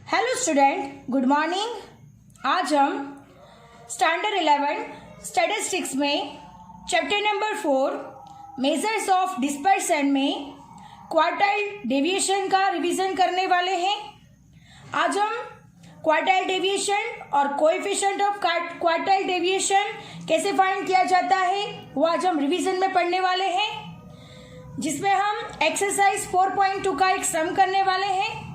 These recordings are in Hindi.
Hello student, good morning. आज हम स्टैंडर्ड 11 स्टैटिस्टिक्स में chapter number 4 measures of dispersion में क्वार्टाइल डेविएशन का रिवीजन करने वाले हैं। आज हम क्वार्टाइल डेविएशन और कोएफिशिएंट ऑफ क्वार्टाइल डेविएशन कैसे फाइंड किया जाता है वो आज हम रिवीजन में पढ़ने वाले हैं, जिसमें हम एक्सरसाइज 4.2 का एक सम करने वाले हैं।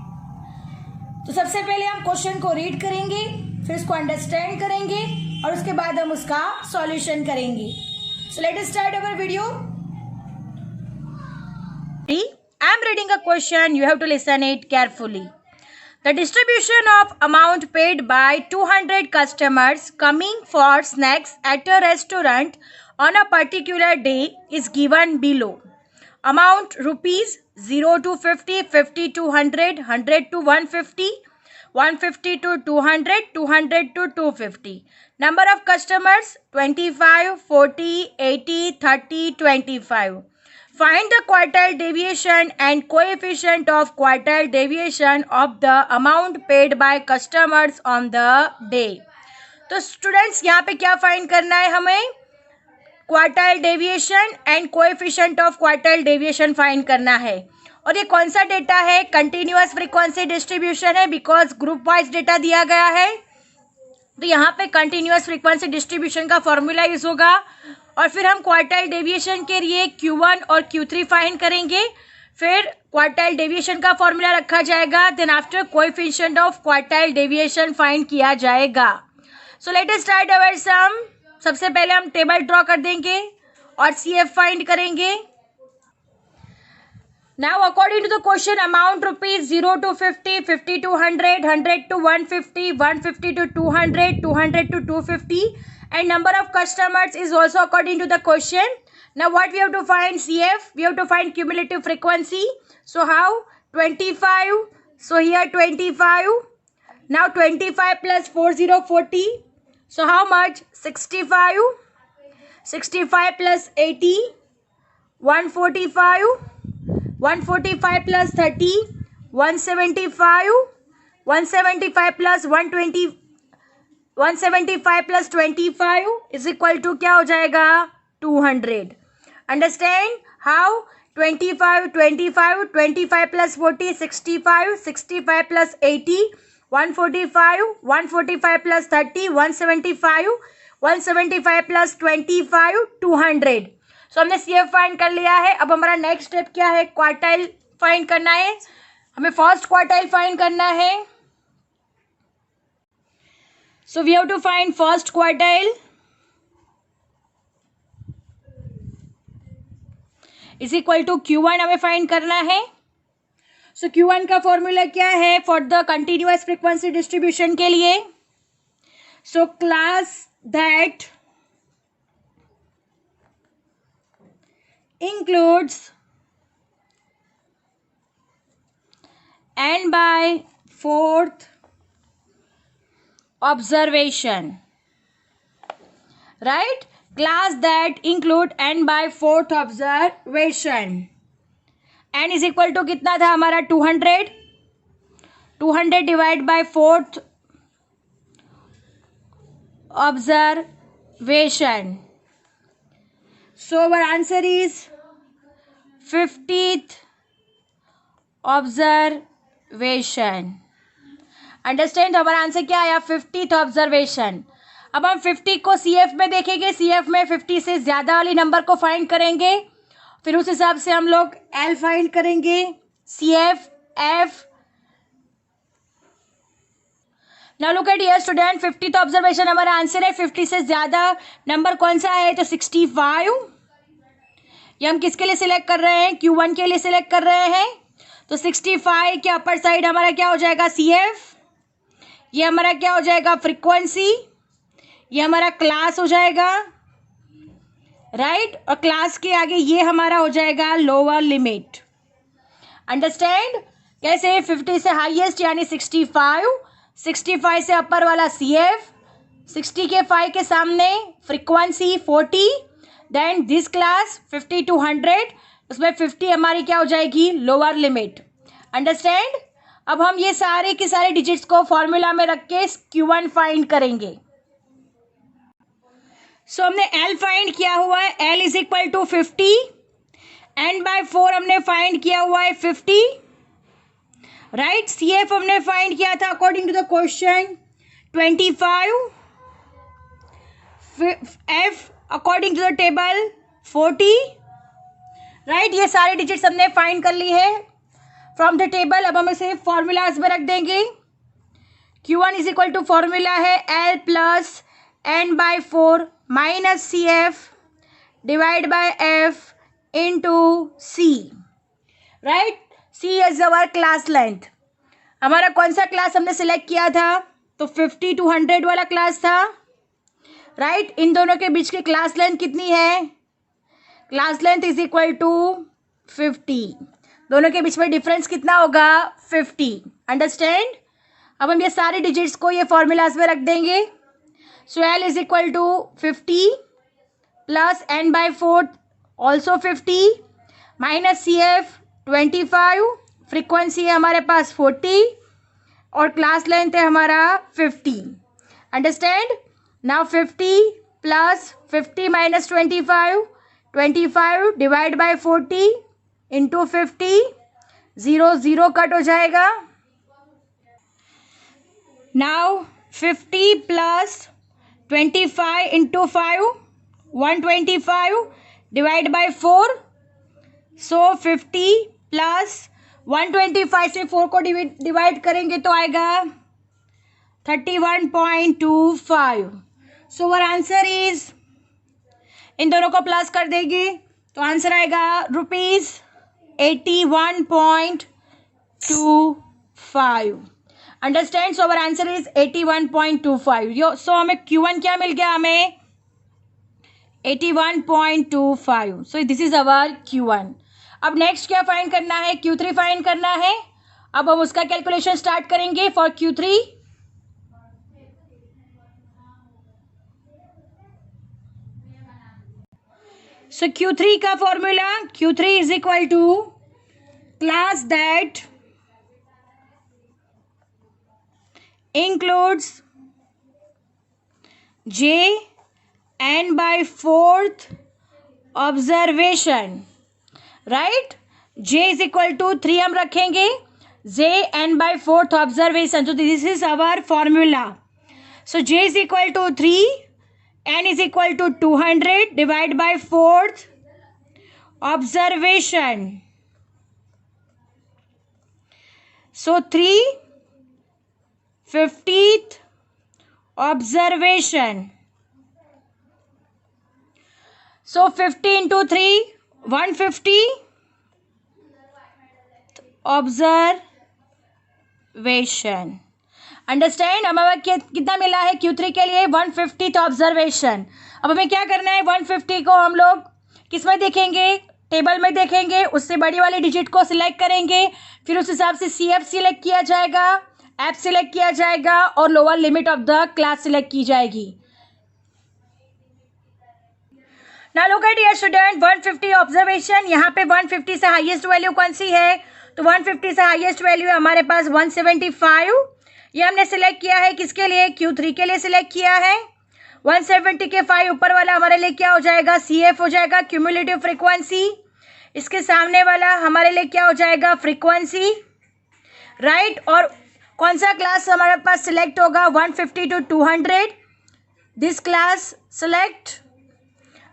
तो सबसे पहले हम क्वेश्चन को रीड करेंगे, फिर उसको अंडरस्टैंड करेंगे और उसके बाद हम उसका सॉल्यूशन करेंगे। सो let us start our video. I am reading a question. You have to listen it carefully. The distribution of amount paid by 200 customers coming for snacks at a restaurant on a particular day is given below. Amount rupees 0 to 50, 50 to 100, 100 to 150, 150 to 200, 200 to 250. Number of customers 25, 40, 80, 30, 25. Find the quartile deviation and coefficient of quartile deviation of the amount paid by customers on the day. तो स्टूडेंट्स यहाँ पे क्या फाइंड करना है हमें? Quartile deviation and coefficient of quartile deviation find करना है। और ये कौन सा डेटा है? कंटिन्यूअस फ्रीक्वेंसी डिस्ट्रीब्यूशन है, बिकॉज ग्रुप वाइज डेटा दिया गया है। तो यहाँ पे कंटिन्यूअस फ्रीक्वेंसी डिस्ट्रीब्यूशन का फॉर्मूला यूज होगा और फिर हम क्वार्टाइल डेविएशन के लिए Q1 और Q3 फाइंड करेंगे। फिर क्वार्टाइल डेविएशन का फॉर्मूला रखा जाएगा, then after coefficient of quartile deviation find किया जाएगा। So let us start our sum. सबसे पहले हम टेबल ड्रॉ कर देंगे और CF फाइंड करेंगे। Now according to the question, amount rupees 0 to 50, 50 to 100, 100 to 150, 150 to 200, 200 to 250, and number of customers is also according to the question. Now what we have to find? CF. We have to find cumulative frequency. So how? 25. So here 25. Now 25 plus 40, 40. So how much? 65. 65 plus 80, 145. 145 plus 30, 175. 175 plus 120, 175 plus 25 is equal to क्या हो जाएगा? 200. Understand how? 25, 25, 25 plus 40, 65, 65 plus 80, 145, 145 plus 30, 175, 175 plus 25, 200. सो हमने CF फाइंड कर लिया है। अब हमारा नेक्स्ट स्टेप क्या है? क्वार्टाइल फाइंड करना है। हमें फर्स्ट क्वार्टाइल फाइंड करना है। So we have to find first quartile is equal to Q1 हमें फाइंड करना है। सो Q1 का फॉर्मूला क्या है for the continuous frequency distribution के लिए? So class that includes n by 4th observation, right? Class that include n by 4th observation. n is equal to कितना था हमारा? 200. 200 divide by 4th observation. So our answer is 50th observation. Understand? हमारा आंसर क्या आया? 50th observation. अब हम 50 को CF में देखेंगे। CF में 50 से ज़्यादा वाली नंबर को फाइंड करेंगे, फिर उस हिसाब से हम लोग L फाइंड करेंगे, CF, F। Now look eight here student, 50th observation हमारा आंसर है। 50 से ज़्यादा नंबर कौन सा है? तो 65। ये हम किसके लिए सिलेक्ट कर रहे हैं? Q1 के लिए सिलेक्ट कर रहे हैं। तो 65 के अपर साइड हमारा क्या हो जाएगा? CF। ये हमारा क्या हो जाएगा? फ्रीक्वेंसी। ये हमारा क्लास हो जाएगा, राइट? और क्लास के आगे ये हमारा हो जाएगा लोअर लिमिट। अंडरस्टैंड? कैसे? 50 से हाईएस्ट यानी 65, 65 से अपर वाला CF, 60 के 5 के सामने frequency 40, then this class 50 to 100, उसमें 50 हमारी क्या हो जाएगी? Lower limit. अंडरस्टैंड? अब हम ये सारे के सारे डिजिट्स को फॉर्मूला में रख के Q1 फाइंड करेंगे। सो हमने L फाइंड किया हुआ है, L is equal to 50, n/4 हमने फाइंड किया हुआ है 50, राइट। CF हमने फाइंड किया था according to the question 25, F according to the table 40, right. ये सारे डिजिट्स हमने फाइंड कर ली है फ्रॉम द टेबल। अब हम इसे फॉर्मूलाज में रख देंगे। Q1 is equal to formula है L plus n/4 minus CF divide by F into C, right. C is our class length. हमारा कौन सा क्लास हमने सिलेक्ट किया था? तो 50 to 100 वाला क्लास था, राइट। इन दोनों के बीच की क्लास लेंथ कितनी है? Class length is equal to 50। दोनों के बीच में डिफरेंस कितना होगा? 50, अंडरस्टैंड। अब हम ये सारे डिजिट्स को ये फॉर्मूलाज में रख देंगे। So L is equal to 50 plus n/4 also 50 minus CF 25, frequency है हमारे पास 40 और क्लास लेंथ है हमारा 50, understand. Now 50 plus 50 minus 25 divide by 40 into 50, 0 0 cut हो जाएगा। Now 50 plus 25 into 5, 125 divide by 4, so 50 plus 125 से 4 को डिवाइड करेंगे तो आएगा 31.25। सो आवर आंसर इज, इन दोनों को प्लस कर देंगे तो आंसर आएगा ₹81.25, understand. So our answer is 81.25। So हमें Q1 क्या मिल गया? हमें 81.25। सो दिस इज अवर Q1। अब नेक्स्ट क्या फाइंड करना है? Q3 फाइंड करना है। अब हम उसका कैलकुलेशन स्टार्ट करेंगे फॉर Q3। सो Q3 का फॉर्मूला, Q3 is equal to class that includes J n/4 observation, राइट। J इज इक्वल टू 3 हम रखेंगे, J n/4 ऑब्जर्वेशन। तो this is our formula. So J is equal to 3, n is equal to 200 divide by 4th observation. So 3/50th observation. So 50 into 3, 150 observation, understand. अब हमें कितना मिला है Q3 के लिए? 150th observation. अब हमें क्या करना है? 150 को हम लोग किस में देखेंगे? टेबल में देखेंगे। उससे बड़ी वाली डिजिट को सिलेक्ट करेंगे, फिर उस हिसाब से CF सिलेक्ट किया जाएगा, F सिलेक्ट किया जाएगा और lower limit of the class select की जाएगी। Now look at dear student, 150 observation. यहाँ पे 150 से हाईएस्ट वैल्यू कौन सी है? तो 150 से हाईएस्ट वैल्यू है हमारे पास 175। ये हमने सिलेक्ट किया है किसके लिए? Q3 के लिए सिलेक्ट किया है। 170 के 5 ऊपर वाला हमारे लिए क्या हो जाएगा? CF हो जाएगा, क्यूमुलेटिव फ्रीक्वेंसी। इसके सामने वाला हमारे लिए क्या हो जाएगा? Frequency, right. और कौन सा क्लास हमारे पास सिलेक्ट होगा? 150 to 200, this class select,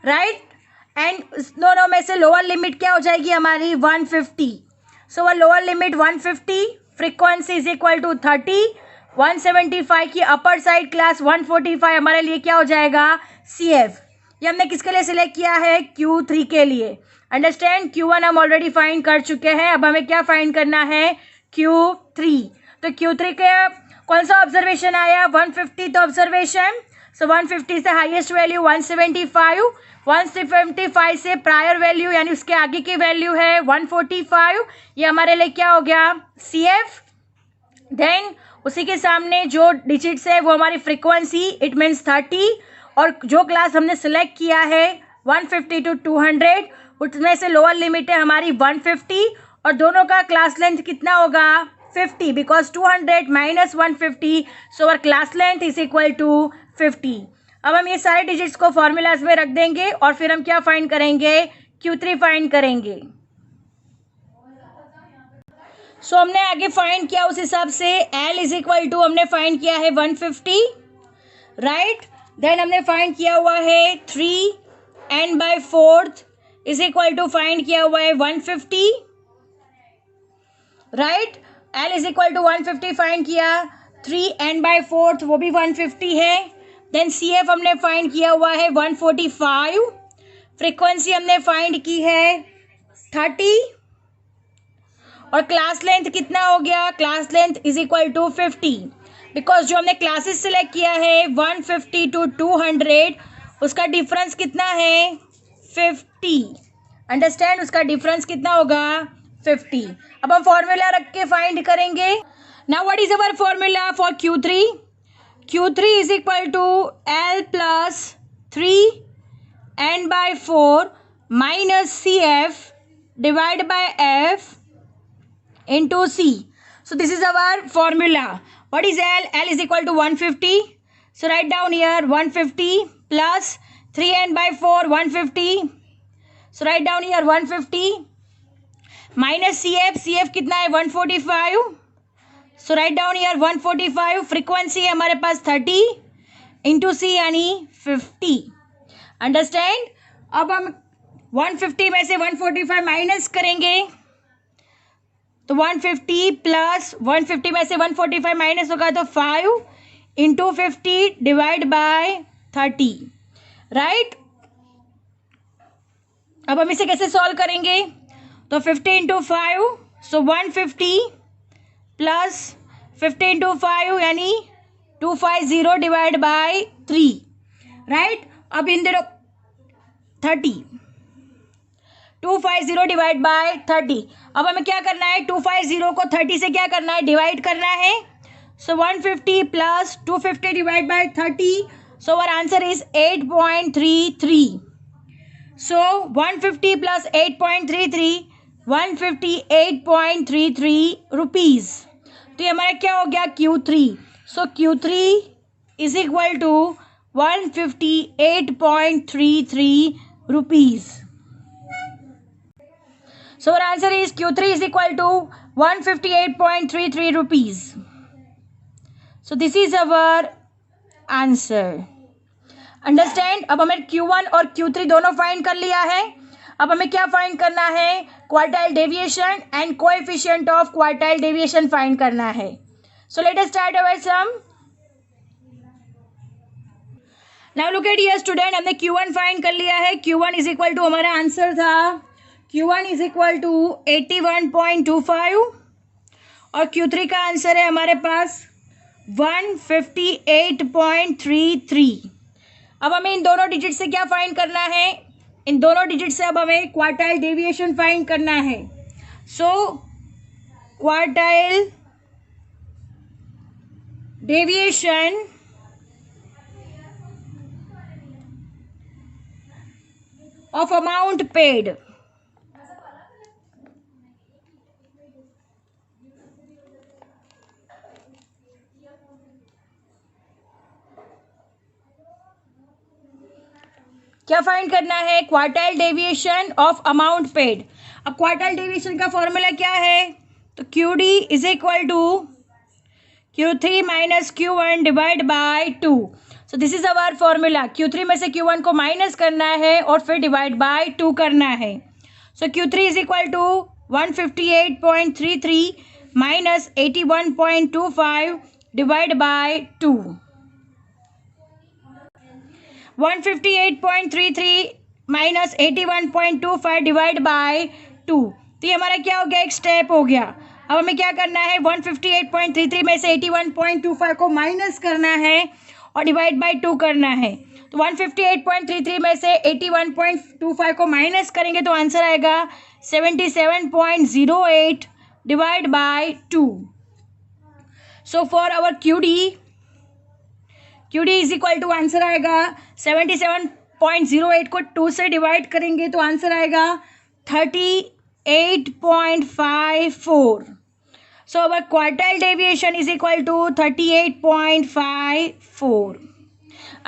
right. And दोनों में से लोअर लिमिट क्या हो जाएगी हमारी? 150। सो वो lower limit 150, frequency is equal to 30, 175 की अपर साइड क्लास 145 हमारे लिए क्या हो जाएगा? CF। ये हमने किसके लिए सिलेक्ट किया है? Q3 के लिए, अंडरस्टैंड। Q1 हम ऑलरेडी फाइंड कर चुके हैं। अब हमें क्या फाइंड करना है? Q3। तो Q3 के कौन सा ऑब्जर्वेशन आया? 150th observation. सो 150 से हाईएस्ट वैल्यू 175, 175 से प्रायर वैल्यू यानी उसके आगे की वैल्यू है 145। ये हमारे लिए क्या हो गया? CF। देन उसी के सामने जो डिजिट्स है वो हमारी फ्रीक्वेंसी, इट मीन्स 30, और जो क्लास हमने सेलेक्ट किया है 150 to 200, उसमें से लोअर लिमिट है हमारी 150 और दोनों का क्लास लेंथ कितना होगा? 50 because 200 minus 150, so our class length is equal to 50. अब हम ये सारे डिजिट्स को फॉर्मूलाज में रख देंगे और फिर हम क्या फाइंड करेंगे, Q3 फाइंड करेंगे. सो हमने आगे फाइंड किया उस हिसाब से L इज इक्वल टू हमने फाइंड किया है 150, राइट. देन हमने फाइंड किया हुआ है 3n/4 is equal to find किया हुआ है 150, right. L is equal to 150 find किया, 3n/4 वो भी 150 है. देन CF हमने फाइंड किया हुआ है 145, फ्रीक्वेंसी हमने फाइंड की है 30 और क्लास लेंथ कितना हो गया, class length is equal to 50 because जो हमने क्लासेस सिलेक्ट किया है 150 to 200 उसका डिफरेंस कितना है 50. अंडरस्टैंड, उसका डिफरेंस कितना होगा 50. अब हम फॉर्मूला रख के फाइंड करेंगे. Now what is our formula for Q3? Q3 is equal to L plus 3n/4 minus CF divide by F into C. So this is our formula. What is L? L is equal to 150. So write down here 150 plus 3n/4 150. So write down here 150 minus CF. CF कितना है 145. So write down here 145. Frequency है हमारे पास 30 into C यानी 50. Understand? अब हम 150 में से 145 माइनस करेंगे तो 150 प्लस 150 में से 145 माइनस होगा तो 5 इंटू 50 डिवाइड बाय 30, राइट. अब हम इसे कैसे सॉल्व करेंगे, तो 50 इंटू 5 सो 150 प्लस 50 इंटू 5 यानी 250 डिवाइड बाय 3, राइट. अब इन दोनों 30 250 डिवाइड बाय 30. अब हमें क्या करना है, 250 को 30 से क्या करना है, डिवाइड करना है. So 150 plus 250 divide by 30, so our answer is 8.33. So 150 plus 8.33 158.33 rupees. तो ये हमारा क्या हो गया Q3. So Q3 is equal to 158.33 rupees. So our answer is Q3 is equal to 158.33 rupees. So this is our answer. Understand? अब हमें Q1 और Q3 दोनों फाइंड कर लिया है. अब हमें क्या फाइंड करना है, quartile deviation and coefficient of quartile deviation find करना है. So let us start our sum. Now look at here student, हमने Q1 फाइंड कर लिया है. Q1 is equal to हमारा आंसर था Q1 इज इक्वल टू 81.25 और Q3 का आंसर है हमारे पास 158.33. अब हमें इन दोनों डिजिट से क्या फाइंड करना है, इन दोनों डिजिट से अब हमें क्वार्टाइल डेविएशन फाइंड करना है. So quartile deviation of amount paid. क्या फाइंड करना है, quartile deviation of amount paid. अब क्वार्टाइल डेविएशन का फॉर्मूला क्या है, तो QD is equal to Q3 minus Q1 divide by 2. So this is our formula. Q3 में से Q1 को माइनस करना है और फिर डिवाइड बाय 2 करना है. So Q3 is equal to 158.33 minus 81.25 divide by 2. 158.33 minus 81.25 divide by 2. तो ये हमारा क्या हो गया, एक स्टेप हो गया. अब हमें क्या करना है, 158.33 में से 81.25 को माइनस करना है और डिवाइड बाय 2 करना है. तो 158.33 में से 81.25 को माइनस करेंगे तो आंसर आएगा 77.08 divide by 2. So for our QD is equal to answer आएगा 77.08 को 2 से डिवाइड करेंगे तो आंसर आएगा 38.54. So our quartile deviation is equal to 38.54.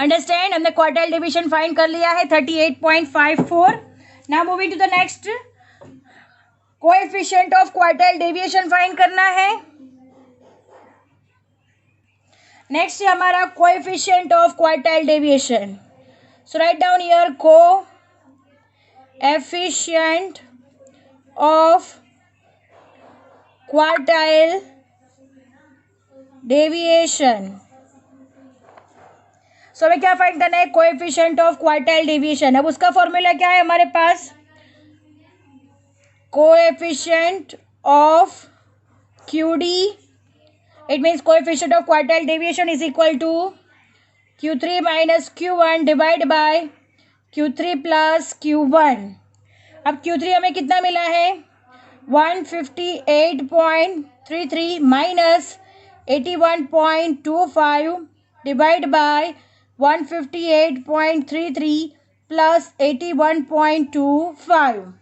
Understand? हमने quartile deviation find कर लिया है 38.54. Now moving to the next. Coefficient of quartile deviation find करना है. Next है हमारा coefficient of quartile deviation. So write down here coefficient of quartile deviation. So हमें क्या फाइंड करना है? Coefficient of quartile deviation. अब उसका फॉर्मूला क्या है हमारे पास? Coefficient of QD, it means coefficient of quartile deviation is equal to Q3 minus Q1 divide by Q3 plus Q1. अब Q3 हमें कितना मिला है? 158.33 माइनस 81.25 डिवाइड बाय 158.33 प्लस 81.25.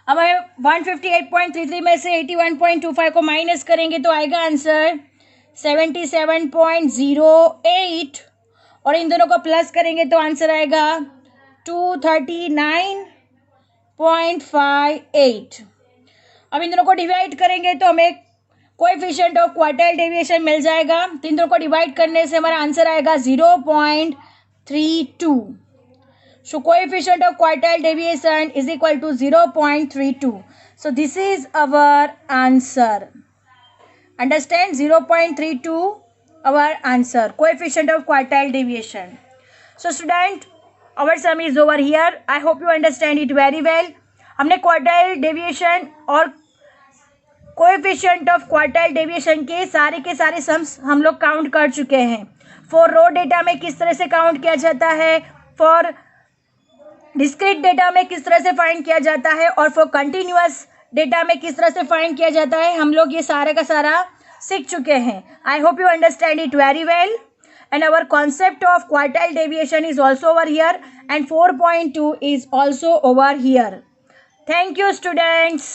अब हमें 158.33 में से 81.25 को माइनस करेंगे तो आएगा आंसर 77.08 और इन दोनों को प्लस करेंगे तो आंसर आएगा 239.58. अब इन दोनों को डिवाइड करेंगे तो हमें कोएफिशिएंट ऑफ क्वार्टाइल डेविएशन मिल जाएगा. तो इन दोनों को डिवाइड करने से हमारा आंसर आएगा 0.32. So coefficient of quartile deviation is equal to 0.32. So this is our answer. Understand? 0.32 our answer. Coefficient of quartile deviation. So student, our sum is over here. I hope you understand it very well. हमने क्वार्टाइल डेविएशन और कोएफिशिएंट ऑफ क्वार्टाइल डेविएशन के सारे सम्स हम लोग काउंट कर चुके हैं. फॉर रो डेटा में किस तरह से काउंट किया जाता है, फॉर डिस्क्रीट डेटा में किस तरह से फाइंड किया जाता है और फॉर कंटिन्यूअस डेटा में किस तरह से फाइंड किया जाता है, हम लोग ये सारा का सारा सीख चुके हैं. I hope you understand it very well. And our concept of quartile deviation is also over here and 4.2 is also over here. Thank you, students.